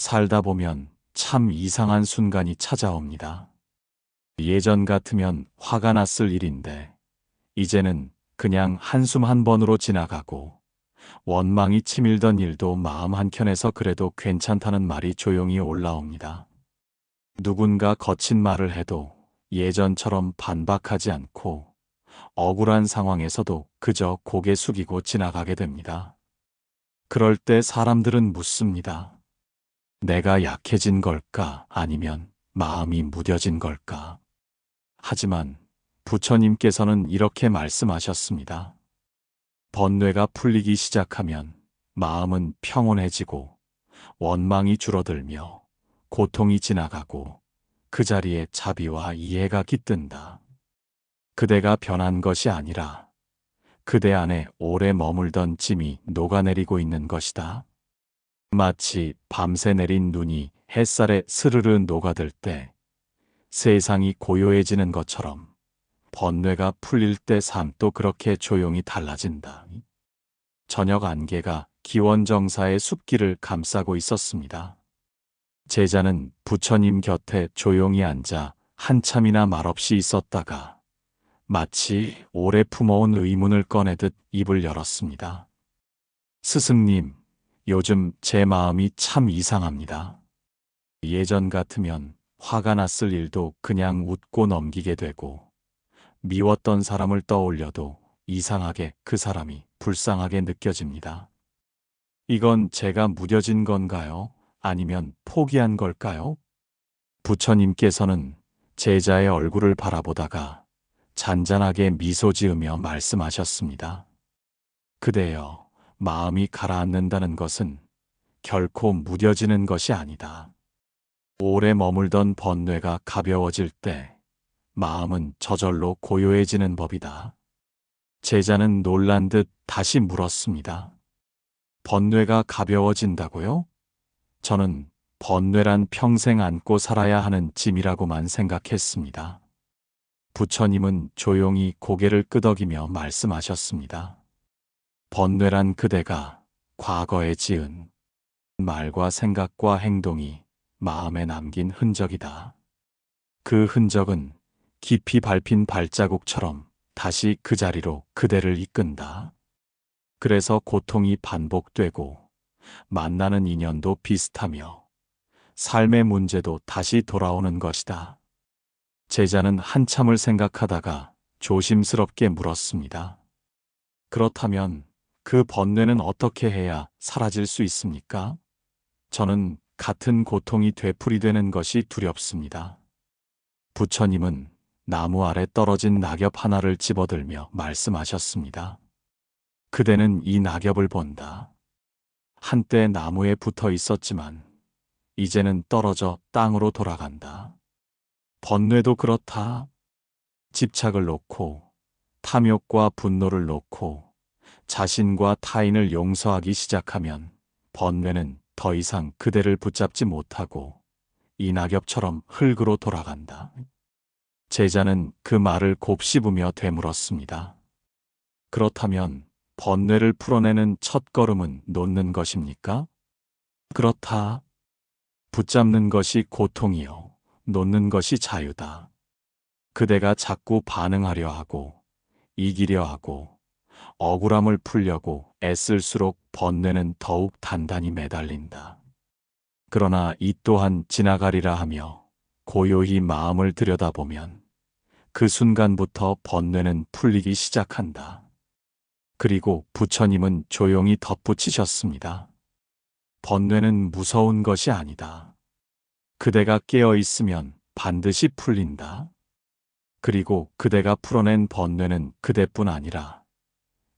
살다 보면 참 이상한 순간이 찾아옵니다. 예전 같으면 화가 났을 일인데, 이제는 그냥 한숨 한 번으로 지나가고, 원망이 치밀던 일도 마음 한켠에서 그래도 괜찮다는 말이 조용히 올라옵니다. 누군가 거친 말을 해도 예전처럼 반박하지 않고, 억울한 상황에서도 그저 고개 숙이고 지나가게 됩니다. 그럴 때 사람들은 묻습니다. 내가 약해진 걸까? 아니면 마음이 무뎌진 걸까? 하지만 부처님께서는 이렇게 말씀하셨습니다. 번뇌가 풀리기 시작하면 마음은 평온해지고 원망이 줄어들며 고통이 지나가고 그 자리에 자비와 이해가 깃든다. 그대가 변한 것이 아니라 그대 안에 오래 머물던 짐이 녹아내리고 있는 것이다. 마치 밤새 내린 눈이 햇살에 스르르 녹아들 때 세상이 고요해지는 것처럼 번뇌가 풀릴 때 삶도 그렇게 조용히 달라진다. 저녁 안개가 기원정사의 숲길을 감싸고 있었습니다. 제자는 부처님 곁에 조용히 앉아 한참이나 말없이 있었다가 마치 오래 품어온 의문을 꺼내듯 입을 열었습니다. 스승님, 요즘 제 마음이 참 이상합니다. 예전 같으면 화가 났을 일도 그냥 웃고 넘기게 되고, 미웠던 사람을 떠올려도 이상하게 그 사람이 불쌍하게 느껴집니다. 이건 제가 무뎌진 건가요? 아니면 포기한 걸까요? 부처님께서는 제자의 얼굴을 바라보다가 잔잔하게 미소 지으며 말씀하셨습니다. 그대여, 마음이 가라앉는다는 것은 결코 무뎌지는 것이 아니다. 오래 머물던 번뇌가 가벼워질 때 마음은 저절로 고요해지는 법이다. 제자는 놀란 듯 다시 물었습니다. 번뇌가 가벼워진다고요? 저는 번뇌란 평생 안고 살아야 하는 짐이라고만 생각했습니다. 부처님은 조용히 고개를 끄덕이며 말씀하셨습니다. 번뇌란 그대가 과거에 지은 말과 생각과 행동이 마음에 남긴 흔적이다. 그 흔적은 깊이 밟힌 발자국처럼 다시 그 자리로 그대를 이끈다. 그래서 고통이 반복되고 만나는 인연도 비슷하며 삶의 문제도 다시 돌아오는 것이다. 제자는 한참을 생각하다가 조심스럽게 물었습니다. 그렇다면 그 번뇌는 어떻게 해야 사라질 수 있습니까? 저는 같은 고통이 되풀이되는 것이 두렵습니다. 부처님은 나무 아래 떨어진 낙엽 하나를 집어들며 말씀하셨습니다. 그대는 이 낙엽을 본다. 한때 나무에 붙어 있었지만 이제는 떨어져 땅으로 돌아간다. 번뇌도 그렇다. 집착을 놓고 탐욕과 분노를 놓고 자신과 타인을 용서하기 시작하면 번뇌는 더 이상 그대를 붙잡지 못하고 이 낙엽처럼 흙으로 돌아간다. 제자는 그 말을 곱씹으며 되물었습니다. 그렇다면 번뇌를 풀어내는 첫걸음은 놓는 것입니까? 그렇다. 붙잡는 것이 고통이요, 놓는 것이 자유다. 그대가 자꾸 반응하려 하고 이기려 하고 억울함을 풀려고 애쓸수록 번뇌는 더욱 단단히 매달린다. 그러나 이 또한 지나가리라 하며 고요히 마음을 들여다보면 그 순간부터 번뇌는 풀리기 시작한다. 그리고 부처님은 조용히 덧붙이셨습니다. 번뇌는 무서운 것이 아니다. 그대가 깨어 있으면 반드시 풀린다. 그리고 그대가 풀어낸 번뇌는 그대뿐 아니라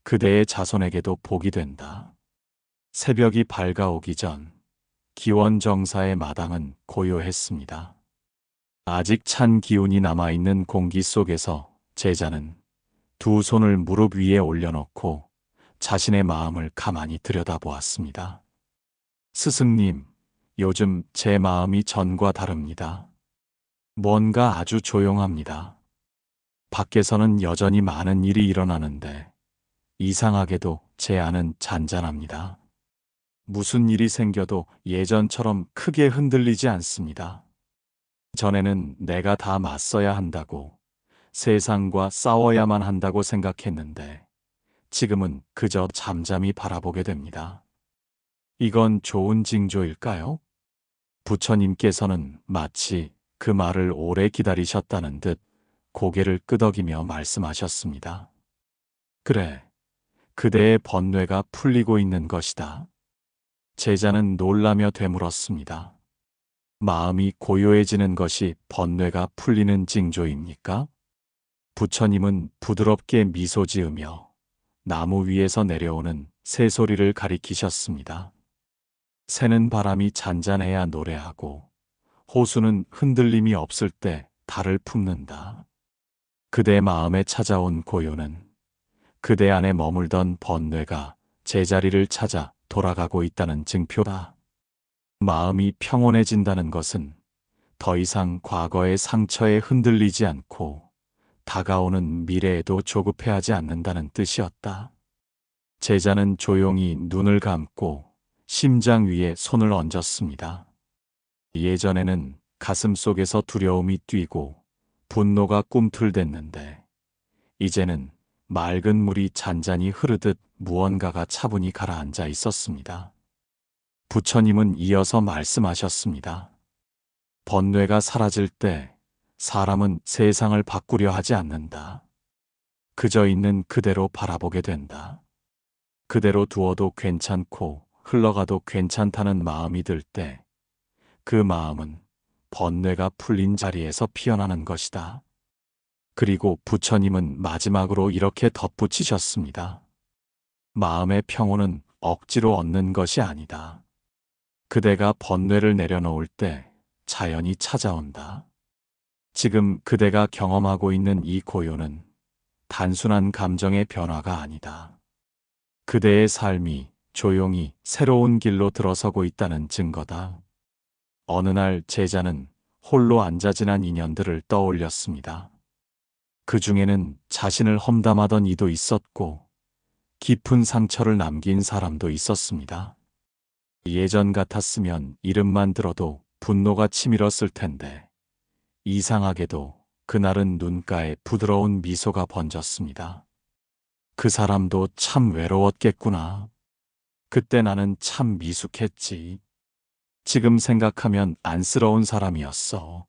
그대의 자손에게도 복이 된다. 새벽이 밝아오기 전 기원정사의 마당은 고요했습니다. 아직 찬 기운이 남아있는 공기 속에서 제자는 두 손을 무릎 위에 올려놓고 자신의 마음을 가만히 들여다보았습니다. 스승님, 요즘 제 마음이 전과 다릅니다. 뭔가 아주 조용합니다. 밖에서는 여전히 많은 일이 일어나는데 이상하게도 제 안은 잔잔합니다. 무슨 일이 생겨도 예전처럼 크게 흔들리지 않습니다. 전에는 내가 다 맞서야 한다고, 세상과 싸워야만 한다고 생각했는데, 지금은 그저 잠잠히 바라보게 됩니다. 이건 좋은 징조일까요? 부처님께서는 마치 그 말을 오래 기다리셨다는 듯 고개를 끄덕이며 말씀하셨습니다. 그래, 그대의 번뇌가 풀리고 있는 것이다. 제자는 놀라며 되물었습니다. 마음이 고요해지는 것이 번뇌가 풀리는 징조입니까? 부처님은 부드럽게 미소 지으며 나무 위에서 내려오는 새소리를 가리키셨습니다. 새는 바람이 잔잔해야 노래하고 호수는 흔들림이 없을 때 달을 품는다. 그대 마음에 찾아온 고요는 그대 안에 머물던 번뇌가 제자리를 찾아 돌아가고 있다는 증표다. 마음이 평온해진다는 것은 더 이상 과거의 상처에 흔들리지 않고 다가오는 미래에도 조급해하지 않는다는 뜻이었다. 제자는 조용히 눈을 감고 심장 위에 손을 얹었습니다. 예전에는 가슴 속에서 두려움이 뛰고 분노가 꿈틀댔는데 이제는 맑은 물이 잔잔히 흐르듯 무언가가 차분히 가라앉아 있었습니다. 부처님은 이어서 말씀하셨습니다. 번뇌가 사라질 때 사람은 세상을 바꾸려 하지 않는다. 그저 있는 그대로 바라보게 된다. 그대로 두어도 괜찮고 흘러가도 괜찮다는 마음이 들 때 그 마음은 번뇌가 풀린 자리에서 피어나는 것이다. 그리고 부처님은 마지막으로 이렇게 덧붙이셨습니다. 마음의 평온은 억지로 얻는 것이 아니다. 그대가 번뇌를 내려놓을 때 자연히 찾아온다. 지금 그대가 경험하고 있는 이 고요는 단순한 감정의 변화가 아니다. 그대의 삶이 조용히 새로운 길로 들어서고 있다는 증거다. 어느 날 제자는 홀로 앉아 지난 인연들을 떠올렸습니다. 그 중에는 자신을 험담하던 이도 있었고 깊은 상처를 남긴 사람도 있었습니다. 예전 같았으면 이름만 들어도 분노가 치밀었을 텐데 이상하게도 그날은 눈가에 부드러운 미소가 번졌습니다. 그 사람도 참 외로웠겠구나. 그때 나는 참 미숙했지. 지금 생각하면 안쓰러운 사람이었어.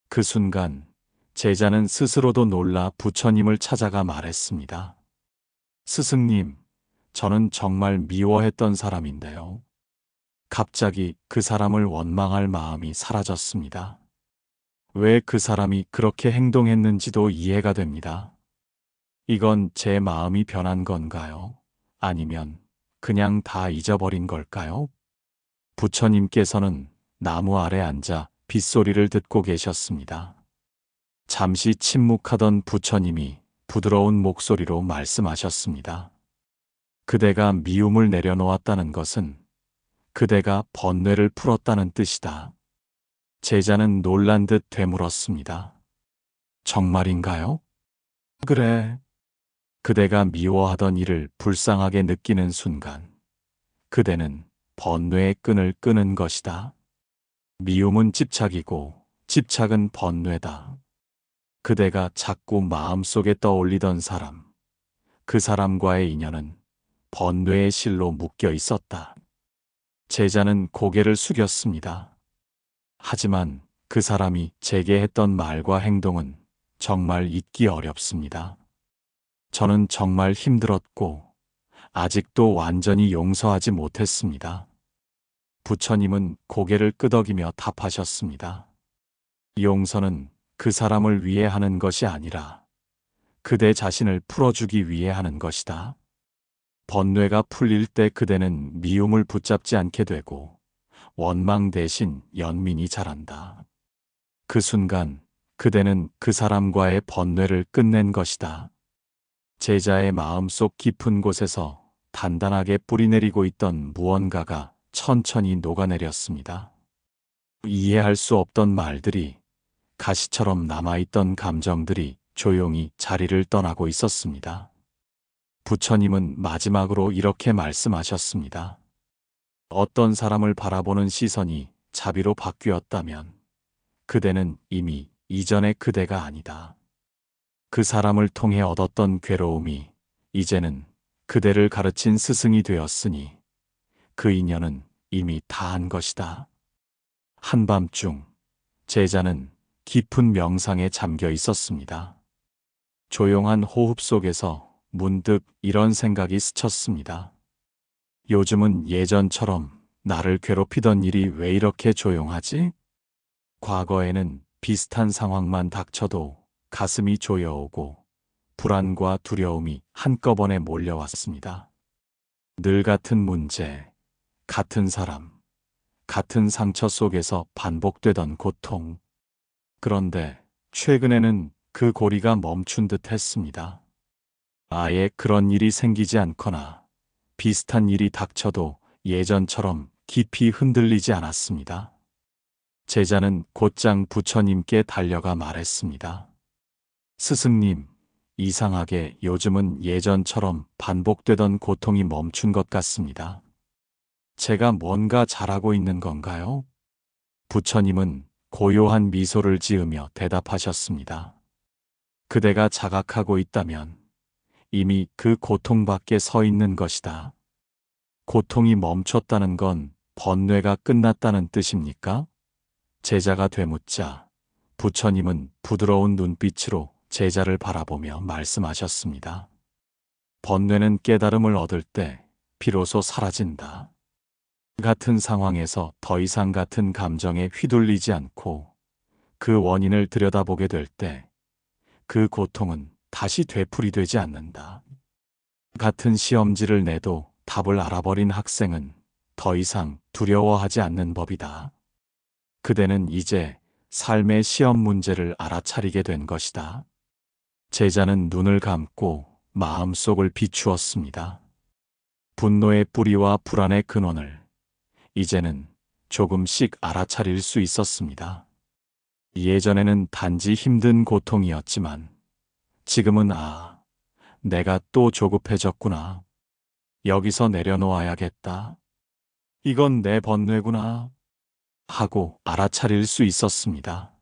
그 순간 제자는 스스로도 놀라 부처님을 찾아가 말했습니다. 스승님, 저는 정말 미워했던 사람인데요. 갑자기 그 사람을 원망할 마음이 사라졌습니다. 왜 그 사람이 그렇게 행동했는지도 이해가 됩니다. 이건 제 마음이 변한 건가요? 아니면 그냥 다 잊어버린 걸까요? 부처님께서는 나무 아래 앉아 빗소리를 듣고 계셨습니다. 잠시 침묵하던 부처님이 부드러운 목소리로 말씀하셨습니다. 그대가 미움을 내려놓았다는 것은 그대가 번뇌를 풀었다는 뜻이다. 제자는 놀란 듯 되물었습니다. 정말인가요? 그래. 그대가 미워하던 일을 불쌍하게 느끼는 순간, 그대는 번뇌의 끈을 끄는 것이다. 미움은 집착이고, 집착은 번뇌다. 그대가 자꾸 마음속에 떠올리던 사람, 그 사람과의 인연은 번뇌의 실로 묶여 있었다. 제자는 고개를 숙였습니다. 하지만 그 사람이 제게 했던 말과 행동은 정말 잊기 어렵습니다. 저는 정말 힘들었고 아직도 완전히 용서하지 못했습니다. 부처님은 고개를 끄덕이며 답하셨습니다. 용서는 그 사람을 위해 하는 것이 아니라 그대 자신을 풀어주기 위해 하는 것이다. 번뇌가 풀릴 때 그대는 미움을 붙잡지 않게 되고 원망 대신 연민이 자란다. 그 순간 그대는 그 사람과의 번뇌를 끝낸 것이다. 제자의 마음속 깊은 곳에서 단단하게 뿌리내리고 있던 무언가가 천천히 녹아내렸습니다. 이해할 수 없던 말들이, 가시처럼 남아있던 감정들이 조용히 자리를 떠나고 있었습니다. 부처님은 마지막으로 이렇게 말씀하셨습니다. 어떤 사람을 바라보는 시선이 자비로 바뀌었다면 그대는 이미 이전의 그대가 아니다. 그 사람을 통해 얻었던 괴로움이 이제는 그대를 가르친 스승이 되었으니 그 인연은 이미 다한 것이다. 한밤중 제자는 깊은 명상에 잠겨 있었습니다. 조용한 호흡 속에서 문득 이런 생각이 스쳤습니다. 요즘은 예전처럼 나를 괴롭히던 일이 왜 이렇게 조용하지? 과거에는 비슷한 상황만 닥쳐도 가슴이 조여오고 불안과 두려움이 한꺼번에 몰려왔습니다. 늘 같은 문제, 같은 사람, 같은 상처 속에서 반복되던 고통. 그런데 최근에는 그 고리가 멈춘 듯 했습니다. 아예 그런 일이 생기지 않거나 비슷한 일이 닥쳐도 예전처럼 깊이 흔들리지 않았습니다. 제자는 곧장 부처님께 달려가 말했습니다. 스승님, 이상하게 요즘은 예전처럼 반복되던 고통이 멈춘 것 같습니다. 제가 뭔가 잘하고 있는 건가요? 부처님은 고요한 미소를 지으며 대답하셨습니다. 그대가 자각하고 있다면 이미 그 고통 밖에 서 있는 것이다. 고통이 멈췄다는 건 번뇌가 끝났다는 뜻입니까? 제자가 되묻자 부처님은 부드러운 눈빛으로 제자를 바라보며 말씀하셨습니다. 번뇌는 깨달음을 얻을 때 비로소 사라진다. 같은 상황에서 더 이상 같은 감정에 휘둘리지 않고 그 원인을 들여다보게 될 때 그 고통은 다시 되풀이되지 않는다. 같은 시험지를 내도 답을 알아버린 학생은 더 이상 두려워하지 않는 법이다. 그대는 이제 삶의 시험 문제를 알아차리게 된 것이다. 제자는 눈을 감고 마음속을 비추었습니다. 분노의 뿌리와 불안의 근원을 이제는 조금씩 알아차릴 수 있었습니다. 예전에는 단지 힘든 고통이었지만 지금은 내가 또 조급해졌구나. 여기서 내려놓아야겠다. 이건 내 번뇌구나. 하고 알아차릴 수 있었습니다.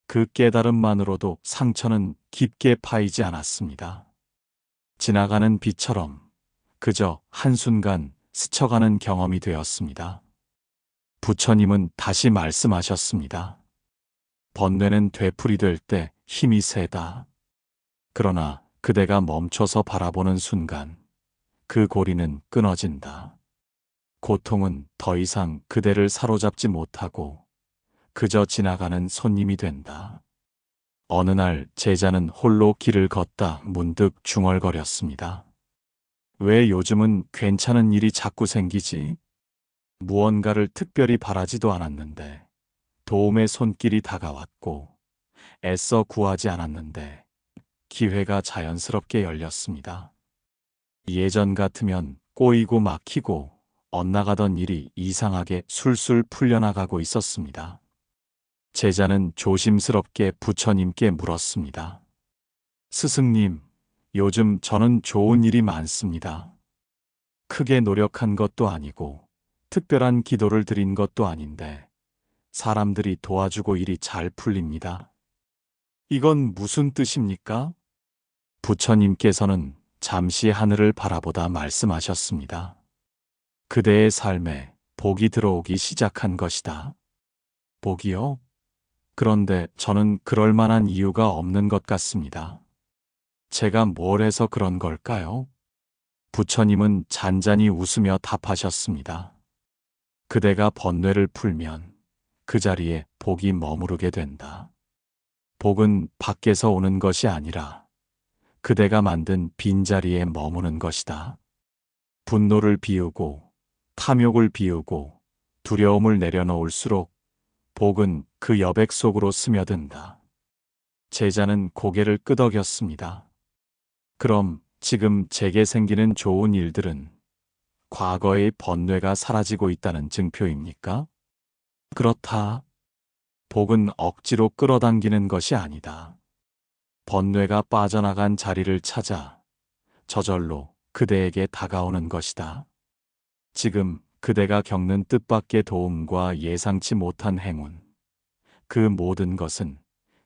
그 깨달음만으로도 상처는 깊게 파이지 않았습니다. 지나가는 비처럼 그저 한순간 스쳐가는 경험이 되었습니다. 부처님은 다시 말씀하셨습니다. 번뇌는 되풀이될 때 힘이 세다. 그러나 그대가 멈춰서 바라보는 순간 그 고리는 끊어진다. 고통은 더 이상 그대를 사로잡지 못하고 그저 지나가는 손님이 된다. 어느 날 제자는 홀로 길을 걷다 문득 중얼거렸습니다. 왜 요즘은 괜찮은 일이 자꾸 생기지? 무언가를 특별히 바라지도 않았는데 도움의 손길이 다가왔고 애써 구하지 않았는데 기회가 자연스럽게 열렸습니다. 예전 같으면 꼬이고 막히고 엇나가던 일이 이상하게 술술 풀려나가고 있었습니다. 제자는 조심스럽게 부처님께 물었습니다. 스승님, 요즘 저는 좋은 일이 많습니다. 크게 노력한 것도 아니고 특별한 기도를 드린 것도 아닌데 사람들이 도와주고 일이 잘 풀립니다. 이건 무슨 뜻입니까? 부처님께서는 잠시 하늘을 바라보다 말씀하셨습니다. 그대의 삶에 복이 들어오기 시작한 것이다. 복이요? 그런데 저는 그럴 만한 이유가 없는 것 같습니다. 제가 뭘 해서 그런 걸까요? 부처님은 잔잔히 웃으며 답하셨습니다. 그대가 번뇌를 풀면 그 자리에 복이 머무르게 된다. 복은 밖에서 오는 것이 아니라 그대가 만든 빈자리에 머무는 것이다. 분노를 비우고 탐욕을 비우고 두려움을 내려놓을수록 복은 그 여백 속으로 스며든다. 제자는 고개를 끄덕였습니다. 그럼 지금 제게 생기는 좋은 일들은 과거의 번뇌가 사라지고 있다는 증표입니까? 그렇다. 복은 억지로 끌어당기는 것이 아니다. 번뇌가 빠져나간 자리를 찾아 저절로 그대에게 다가오는 것이다. 지금 그대가 겪는 뜻밖의 도움과 예상치 못한 행운, 그 모든 것은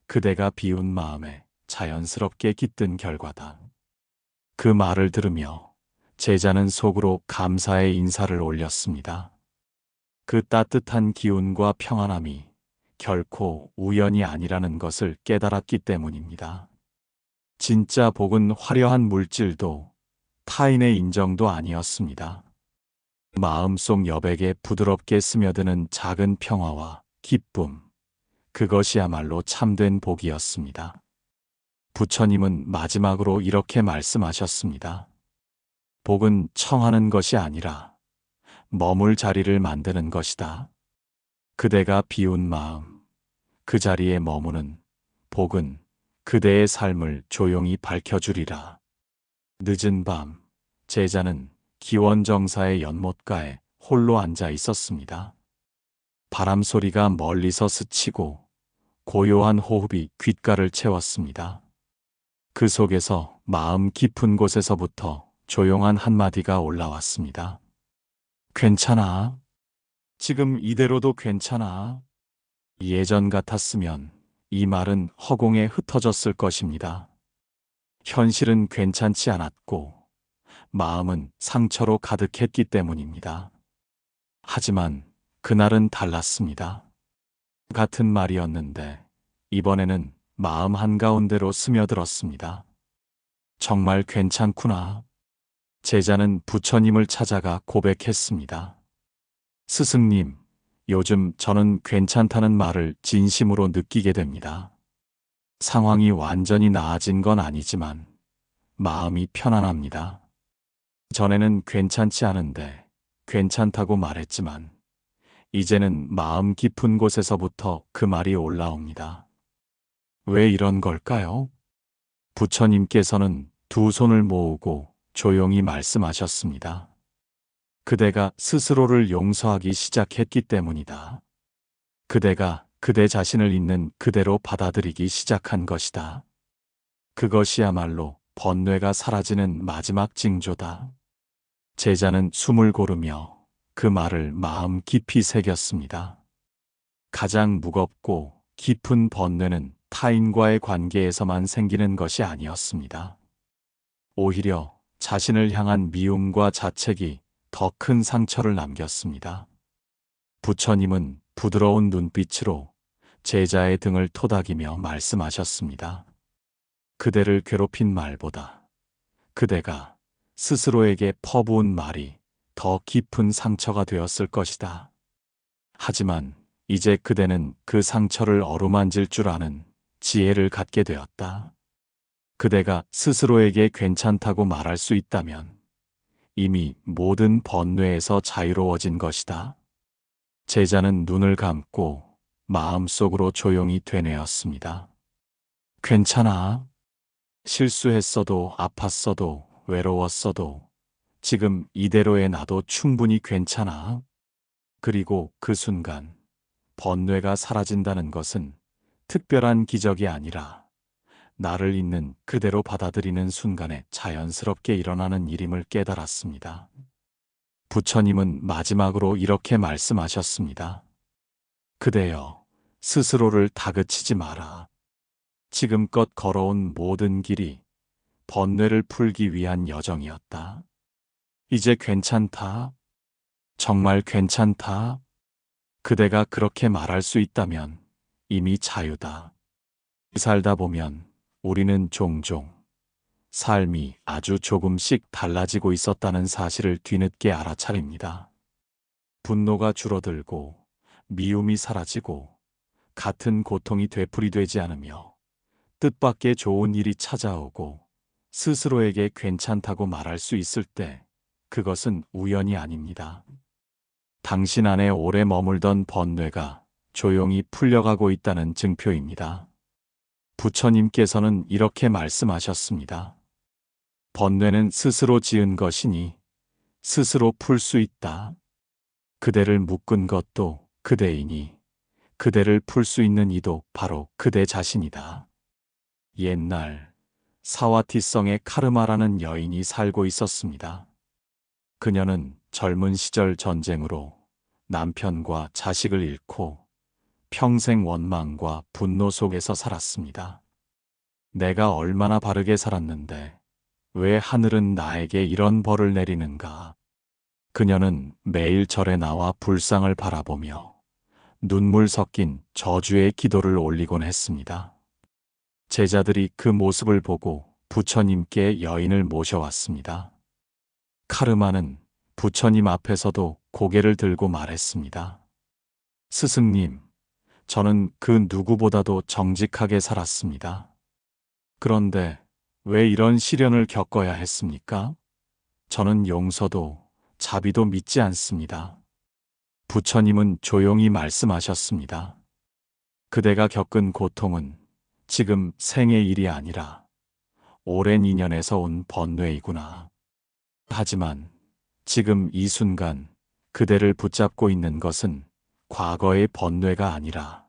그대가 비운 마음에 자연스럽게 깃든 결과다. 그 말을 들으며 제자는 속으로 감사의 인사를 올렸습니다. 그 따뜻한 기운과 평안함이 결코 우연이 아니라는 것을 깨달았기 때문입니다. 진짜 복은 화려한 물질도 타인의 인정도 아니었습니다. 마음속 여백에 부드럽게 스며드는 작은 평화와 기쁨, 그것이야말로 참된 복이었습니다. 부처님은 마지막으로 이렇게 말씀하셨습니다. 복은 청하는 것이 아니라 머물 자리를 만드는 것이다. 그대가 비운 마음, 그 자리에 머무는 복은 그대의 삶을 조용히 밝혀주리라. 늦은 밤, 제자는 기원정사의 연못가에 홀로 앉아 있었습니다. 바람 소리가 멀리서 스치고 고요한 호흡이 귓가를 채웠습니다. 그 속에서 마음 깊은 곳에서부터 조용한 한마디가 올라왔습니다. 괜찮아. 지금 이대로도 괜찮아. 예전 같았으면 이 말은 허공에 흩어졌을 것입니다. 현실은 괜찮지 않았고 마음은 상처로 가득했기 때문입니다. 하지만 그날은 달랐습니다. 같은 말이었는데 이번에는 마음 한가운데로 스며들었습니다. 정말 괜찮구나. 제자는 부처님을 찾아가 고백했습니다. 스승님, 요즘 저는 괜찮다는 말을 진심으로 느끼게 됩니다. 상황이 완전히 나아진 건 아니지만 마음이 편안합니다. 전에는 괜찮지 않은데 괜찮다고 말했지만 이제는 마음 깊은 곳에서부터 그 말이 올라옵니다. 왜 이런 걸까요? 부처님께서는 두 손을 모으고 조용히 말씀하셨습니다. 그대가 스스로를 용서하기 시작했기 때문이다. 그대가 그대 자신을 있는 그대로 받아들이기 시작한 것이다. 그것이야말로 번뇌가 사라지는 마지막 징조다. 제자는 숨을 고르며 그 말을 마음 깊이 새겼습니다. 가장 무겁고 깊은 번뇌는 타인과의 관계에서만 생기는 것이 아니었습니다. 오히려 자신을 향한 미움과 자책이 더 큰 상처를 남겼습니다. 부처님은 부드러운 눈빛으로 제자의 등을 토닥이며 말씀하셨습니다. 그대를 괴롭힌 말보다 그대가 스스로에게 퍼부은 말이 더 깊은 상처가 되었을 것이다. 하지만 이제 그대는 그 상처를 어루만질 줄 아는 지혜를 갖게 되었다. 그대가 스스로에게 괜찮다고 말할 수 있다면 이미 모든 번뇌에서 자유로워진 것이다. 제자는 눈을 감고 마음속으로 조용히 되뇌었습니다. 괜찮아. 실수했어도 아팠어도 외로웠어도 지금 이대로의 나도 충분히 괜찮아. 그리고 그 순간 번뇌가 사라진다는 것은 특별한 기적이 아니라 나를 있는 그대로 받아들이는 순간에 자연스럽게 일어나는 일임을 깨달았습니다. 부처님은 마지막으로 이렇게 말씀하셨습니다. 그대여, 스스로를 다그치지 마라. 지금껏 걸어온 모든 길이 번뇌를 풀기 위한 여정이었다. 이제 괜찮다. 정말 괜찮다. 그대가 그렇게 말할 수 있다면 이미 자유다. 살다 보면 우리는 종종 삶이 아주 조금씩 달라지고 있었다는 사실을 뒤늦게 알아차립니다. 분노가 줄어들고 미움이 사라지고 같은 고통이 되풀이되지 않으며 뜻밖의 좋은 일이 찾아오고 스스로에게 괜찮다고 말할 수 있을 때 그것은 우연이 아닙니다. 당신 안에 오래 머물던 번뇌가 조용히 풀려가고 있다는 증표입니다. 부처님께서는 이렇게 말씀하셨습니다. 번뇌는 스스로 지은 것이니 스스로 풀 수 있다. 그대를 묶은 것도 그대이니 그대를 풀 수 있는 이도 바로 그대 자신이다. 옛날 사와티성의 카르마라는 여인이 살고 있었습니다. 그녀는 젊은 시절 전쟁으로 남편과 자식을 잃고 평생 원망과 분노 속에서 살았습니다. 내가 얼마나 바르게 살았는데 왜 하늘은 나에게 이런 벌을 내리는가? 그녀는 매일 절에 나와 불상을 바라보며 눈물 섞인 저주의 기도를 올리곤 했습니다. 제자들이 그 모습을 보고 부처님께 여인을 모셔왔습니다. 카르마는 부처님 앞에서도 고개를 들고 말했습니다. 스승님, 저는 그 누구보다도 정직하게 살았습니다. 그런데 왜 이런 시련을 겪어야 했습니까? 저는 용서도 자비도 믿지 않습니다. 부처님은 조용히 말씀하셨습니다. 그대가 겪은 고통은 지금 생의 일이 아니라 오랜 인연에서 온 번뇌이구나. 하지만 지금 이 순간 그대를 붙잡고 있는 것은 과거의 번뇌가 아니라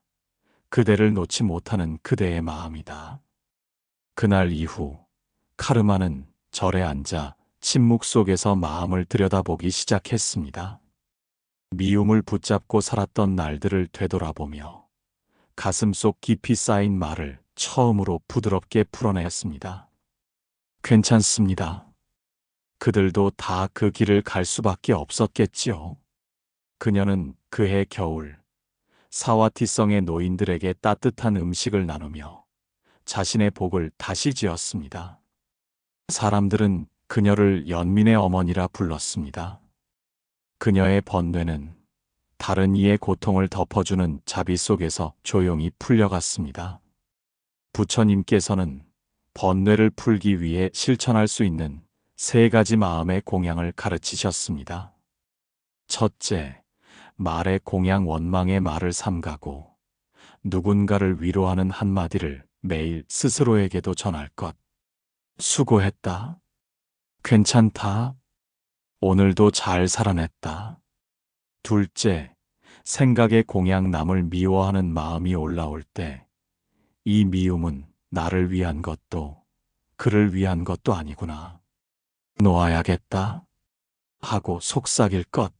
그대를 놓지 못하는 그대의 마음이다. 그날 이후 카르마는 절에 앉아 침묵 속에서 마음을 들여다보기 시작했습니다. 미움을 붙잡고 살았던 날들을 되돌아보며 가슴속 깊이 쌓인 말을 처음으로 부드럽게 풀어내었습니다. 괜찮습니다. 그들도 다 그 길을 갈 수밖에 없었겠지요. 그녀는 그해 겨울 사와티성의 노인들에게 따뜻한 음식을 나누며 자신의 복을 다시 지었습니다. 사람들은 그녀를 연민의 어머니라 불렀습니다. 그녀의 번뇌는 다른 이의 고통을 덮어주는 자비 속에서 조용히 풀려갔습니다. 부처님께서는 번뇌를 풀기 위해 실천할 수 있는 3가지 마음의 공양을 가르치셨습니다. 첫째, 말의 공양 원망의 말을 삼가고 누군가를 위로하는 한마디를 매일 스스로에게도 전할 것. 수고했다. 괜찮다. 오늘도 잘 살아냈다. 둘째, 생각의 공양 남을 미워하는 마음이 올라올 때 이 미움은 나를 위한 것도 그를 위한 것도 아니구나. 놓아야겠다. 하고 속삭일 것.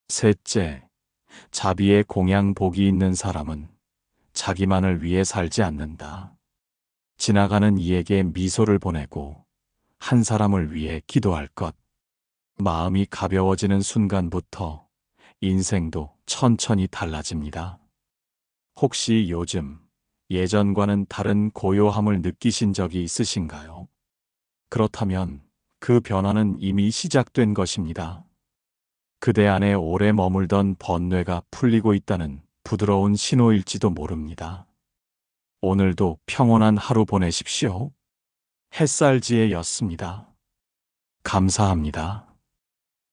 셋째, 자비의 공양 복이 있는 사람은 자기만을 위해 살지 않는다. 지나가는 이에게 미소를 보내고 한 사람을 위해 기도할 것. 마음이 가벼워지는 순간부터 인생도 천천히 달라집니다. 혹시 요즘 예전과는 다른 고요함을 느끼신 적이 있으신가요? 그렇다면 그 변화는 이미 시작된 것입니다. 그대 안에 오래 머물던 번뇌가 풀리고 있다는 부드러운 신호일지도 모릅니다. 오늘도 평온한 하루 보내십시오. 햇살지혜였습니다. 감사합니다.